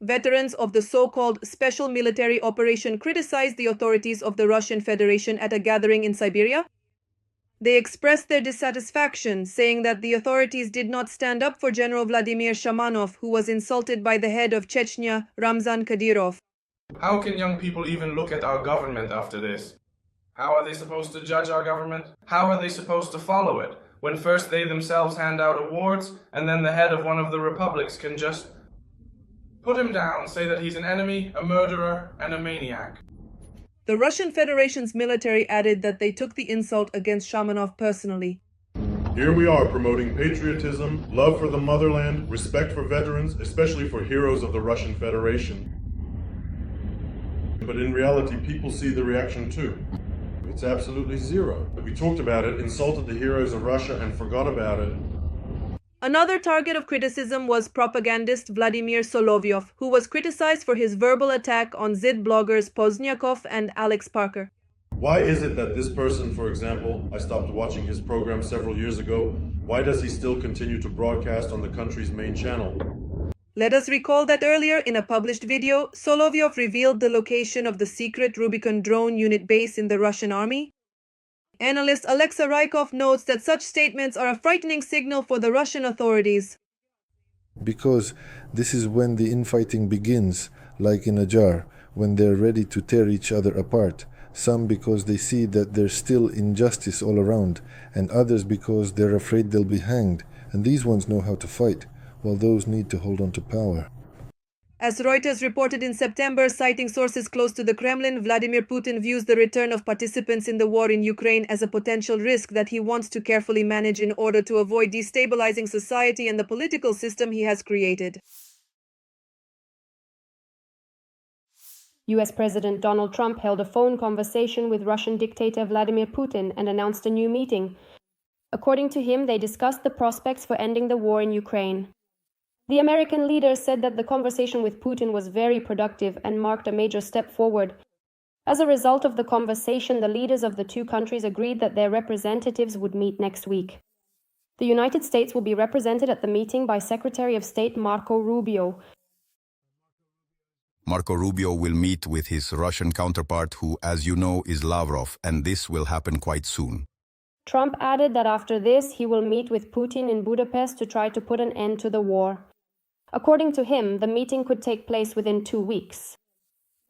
Veterans of the so-called special military operation criticized the authorities of the Russian Federation at a gathering in Siberia. They expressed their dissatisfaction, saying that the authorities did not stand up for General Vladimir Shamanov, who was insulted by the head of Chechnya, Ramzan Kadyrov. How can young people even look at our government after this? How are they supposed to judge our government? How are they supposed to follow it, when first they themselves hand out awards, and then the head of one of the republics can just put him down, say that he's an enemy, a murderer, and a maniac? The Russian Federation's military added that they took the insult against Shamanov personally. Here we are promoting patriotism, love for the motherland, respect for veterans, especially for heroes of the Russian Federation. But in reality, people see the reaction too. It's absolutely zero. We talked about it, insulted the heroes of Russia, and forgot about it. Another target of criticism was propagandist Vladimir Solovyov, who was criticized for his verbal attack on Zid bloggers Pozniakov and Alex Parker. Why is it that this person, for example, I stopped watching his program several years ago, why does he still continue to broadcast on the country's main channel? Let us recall that earlier, in a published video, Solovyov revealed the location of the secret Rubicon drone unit base in the Russian army. Analyst Alexei Rykov notes that such statements are a frightening signal for the Russian authorities. Because this is when the infighting begins, like in a jar, when they're ready to tear each other apart. Some because they see that there's still injustice all around, and others because they're afraid they'll be hanged, and these ones know how to fight, while those need to hold on to power. As Reuters reported in September, citing sources close to the Kremlin, Vladimir Putin views the return of participants in the war in Ukraine as a potential risk that he wants to carefully manage in order to avoid destabilizing society and the political system he has created. US President Donald Trump held a phone conversation with Russian dictator Vladimir Putin and announced a new meeting. According to him, they discussed the prospects for ending the war in Ukraine. The American leader said that the conversation with Putin was very productive and marked a major step forward. As a result of the conversation, the leaders of the two countries agreed that their representatives would meet next week. The United States will be represented at the meeting by Secretary of State Marco Rubio. Marco Rubio will meet with his Russian counterpart, who, as you know, is Lavrov, and this will happen quite soon. Trump added that after this, he will meet with Putin in Budapest to try to put an end to the war. According to him, the meeting could take place within 2 weeks.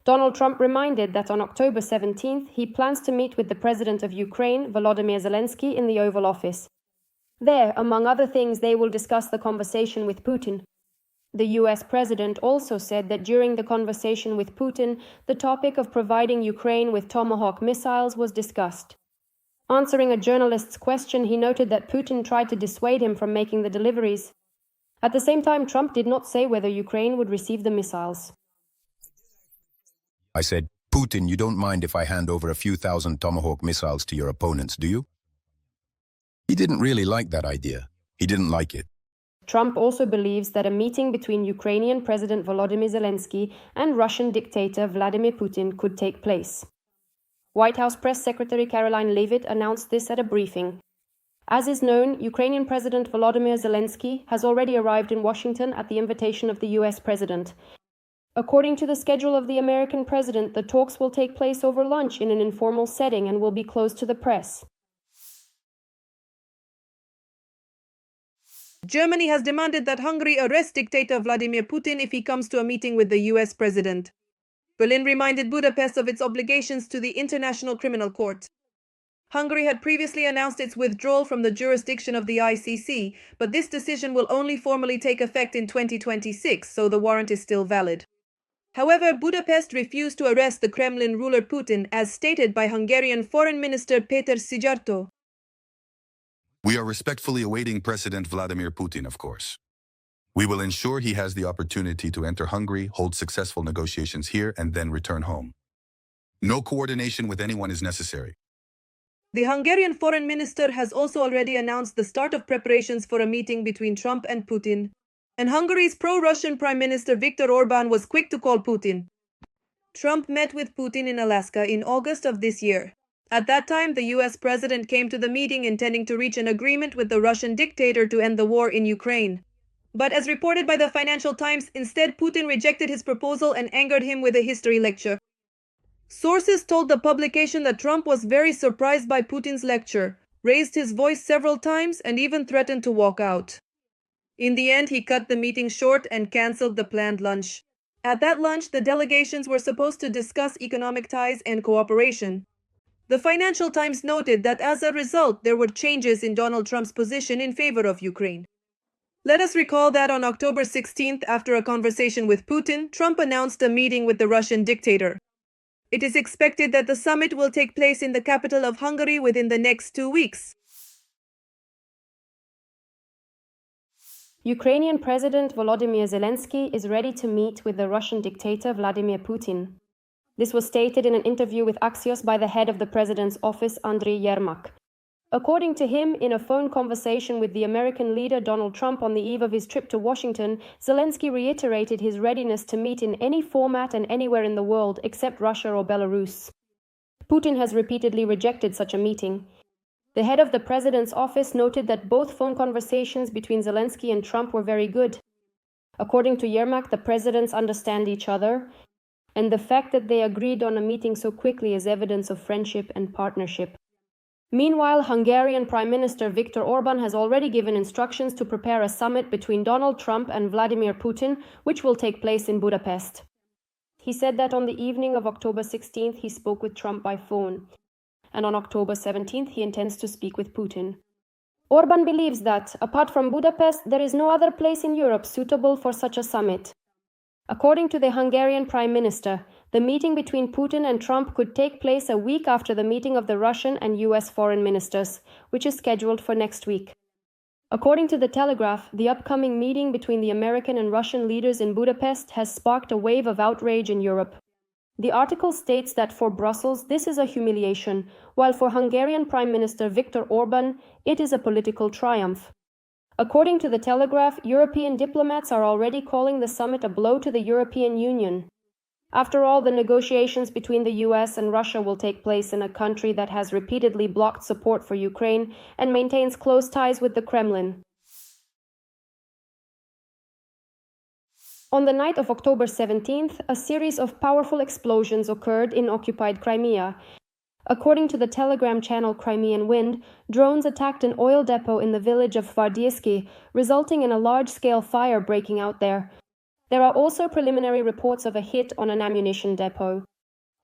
Donald Trump reminded that on October 17th, he plans to meet with the President of Ukraine, Volodymyr Zelenskyy, in the Oval Office. There, among other things, they will discuss the conversation with Putin. The US President also said that during the conversation with Putin, the topic of providing Ukraine with Tomahawk missiles was discussed. Answering a journalist's question, he noted that Putin tried to dissuade him from making the deliveries. At the same time, Trump did not say whether Ukraine would receive the missiles. I said, Putin, you don't mind if I hand over a few thousand Tomahawk missiles to your opponents, do you? He didn't really like that idea. He didn't like it. Trump also believes that a meeting between Ukrainian President Volodymyr Zelenskyy and Russian dictator Vladimir Putin could take place. White House Press Secretary Caroline Leavitt announced this at a briefing. As is known, Ukrainian President Volodymyr Zelenskyy has already arrived in Washington at the invitation of the US President. According to the schedule of the American president, the talks will take place over lunch in an informal setting and will be closed to the press. Germany has demanded that Hungary arrest dictator Vladimir Putin if he comes to a meeting with the US President. Berlin reminded Budapest of its obligations to the International Criminal Court. Hungary had previously announced its withdrawal from the jurisdiction of the ICC, but this decision will only formally take effect in 2026, so the warrant is still valid. However, Budapest refused to arrest the Kremlin ruler Putin, as stated by Hungarian Foreign Minister Péter Szijjártó. We are respectfully awaiting President Vladimir Putin, of course. We will ensure he has the opportunity to enter Hungary, hold successful negotiations here, and then return home. No coordination with anyone is necessary. The Hungarian foreign minister has also already announced the start of preparations for a meeting between Trump and Putin. And Hungary's pro-Russian Prime Minister Viktor Orbán was quick to call Putin. Trump met with Putin in Alaska in August of this year. At that time, the US president came to the meeting intending to reach an agreement with the Russian dictator to end the war in Ukraine. But as reported by the Financial Times, instead Putin rejected his proposal and angered him with a history lecture. Sources told the publication that Trump was very surprised by Putin's lecture, raised his voice several times, and even threatened to walk out. In the end, he cut the meeting short and cancelled the planned lunch. At that lunch, the delegations were supposed to discuss economic ties and cooperation. The Financial Times noted that as a result, there were changes in Donald Trump's position in favor of Ukraine. Let us recall that on October 16th, after a conversation with Putin, Trump announced a meeting with the Russian dictator. It is expected that the summit will take place in the capital of Hungary within the next 2 weeks. Ukrainian President Volodymyr Zelenskyy is ready to meet with the Russian dictator Vladimir Putin. This was stated in an interview with Axios by the head of the president's office, Andriy Yermak. According to him, in a phone conversation with the American leader Donald Trump on the eve of his trip to Washington, Zelenskyy reiterated his readiness to meet in any format and anywhere in the world except Russia or Belarus. Putin has repeatedly rejected such a meeting. The head of the president's office noted that both phone conversations between Zelenskyy and Trump were very good. According to Yermak, the presidents understand each other, and the fact that they agreed on a meeting so quickly is evidence of friendship and partnership. Meanwhile, Hungarian Prime Minister Viktor Orban has already given instructions to prepare a summit between Donald Trump and Vladimir Putin, which will take place in Budapest. He said that on the evening of October 16th he spoke with Trump by phone, and on October 17th he intends to speak with Putin. Orban believes that, apart from Budapest, there is no other place in Europe suitable for such a summit. According to the Hungarian Prime Minister, the meeting between Putin and Trump could take place a week after the meeting of the Russian and US foreign ministers, which is scheduled for next week. According to The Telegraph, the upcoming meeting between the American and Russian leaders in Budapest has sparked a wave of outrage in Europe. The article states that for Brussels, this is a humiliation, while for Hungarian Prime Minister Viktor Orban, it is a political triumph. According to The Telegraph, European diplomats are already calling the summit a blow to the European Union. After all, the negotiations between the US and Russia will take place in a country that has repeatedly blocked support for Ukraine and maintains close ties with the Kremlin. On the night of October 17th, a series of powerful explosions occurred in occupied Crimea. According to the Telegram channel Crimean Wind, drones attacked an oil depot in the village of Vardiysky, resulting in a large-scale fire breaking out there. There are also preliminary reports of a hit on an ammunition depot.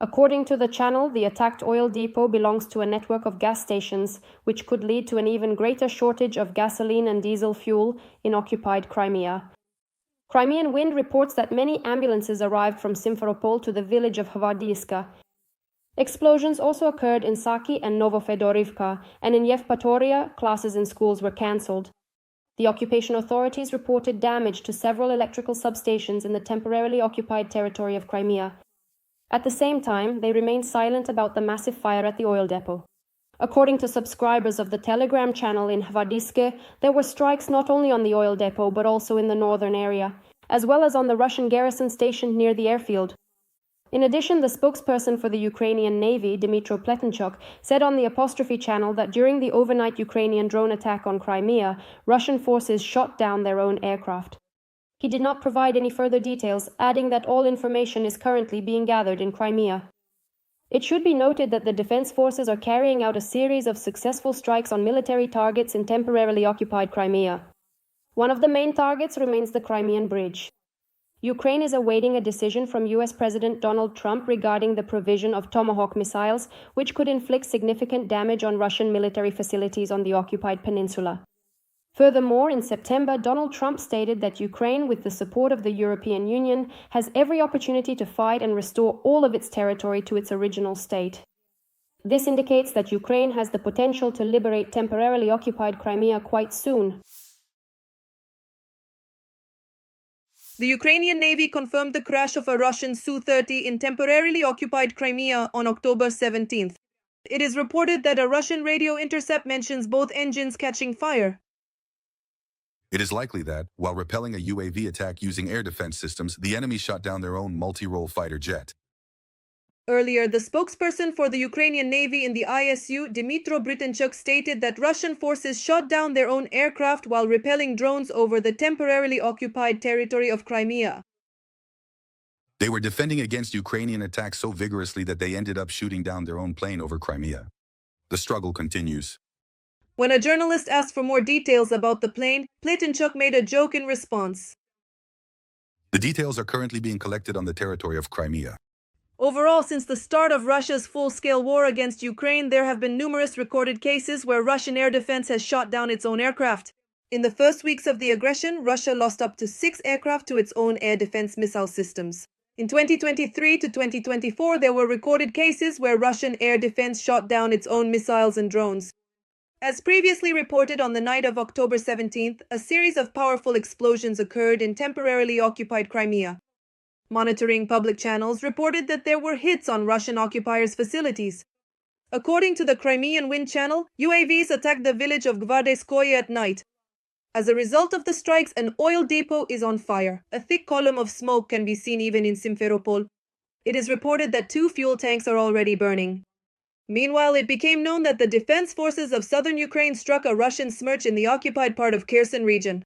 According to the channel, the attacked oil depot belongs to a network of gas stations, which could lead to an even greater shortage of gasoline and diesel fuel in occupied Crimea. Crimean Wind reports that many ambulances arrived from Simferopol to the village of Hvardiyska. Explosions also occurred in Saki and Novofedorivka, and in Yevpatoria, classes in schools were cancelled. The occupation authorities reported damage to several electrical substations in the temporarily occupied territory of Crimea. At the same time, they remained silent about the massive fire at the oil depot. According to subscribers of the Telegram channel in Hvardiyske, there were strikes not only on the oil depot but also in the northern area, as well as on the Russian garrison stationed near the airfield. In addition, the spokesperson for the Ukrainian Navy, Dmytro Pletenchuk, said on the Apostrophe channel that during the overnight Ukrainian drone attack on Crimea, Russian forces shot down their own aircraft. He did not provide any further details, adding that all information is currently being gathered in Crimea. It should be noted that the defense forces are carrying out a series of successful strikes on military targets in temporarily occupied Crimea. One of the main targets remains the Crimean Bridge. Ukraine is awaiting a decision from US President Donald Trump regarding the provision of Tomahawk missiles, which could inflict significant damage on Russian military facilities on the occupied peninsula. Furthermore, in September, Donald Trump stated that Ukraine, with the support of the European Union, has every opportunity to fight and restore all of its territory to its original state. This indicates that Ukraine has the potential to liberate temporarily occupied Crimea quite soon. The Ukrainian Navy confirmed the crash of a Russian Su-30 in temporarily occupied Crimea on October 17th. It is reported that a Russian radio intercept mentions both engines catching fire. It is likely that, while repelling a UAV attack using air defense systems, the enemy shot down their own multi-role fighter jet. Earlier, the spokesperson for the Ukrainian Navy in the ISU, Dmytro Britanchuk, stated that Russian forces shot down their own aircraft while repelling drones over the temporarily occupied territory of Crimea. They were defending against Ukrainian attacks so vigorously that they ended up shooting down their own plane over Crimea. The struggle continues. When a journalist asked for more details about the plane, Britanchuk made a joke in response. The details are currently being collected on the territory of Crimea. Overall, since the start of Russia's full-scale war against Ukraine, there have been numerous recorded cases where Russian air defense has shot down its own aircraft. In the first weeks of the aggression, Russia lost up to 6 aircraft to its own air defense missile systems. In 2023 to 2024, there were recorded cases where Russian air defense shot down its own missiles and drones. As previously reported on the night of October 17th, a series of powerful explosions occurred in temporarily occupied Crimea. Monitoring public channels reported that there were hits on Russian occupiers' facilities. According to the Crimean Wind Channel, UAVs attacked the village of Gvardeyskoye at night. As a result of the strikes, an oil depot is on fire. A thick column of smoke can be seen even in Simferopol. It is reported that 2 fuel tanks are already burning. Meanwhile, it became known that the defense forces of southern Ukraine struck a Russian Smerch in the occupied part of Kherson region.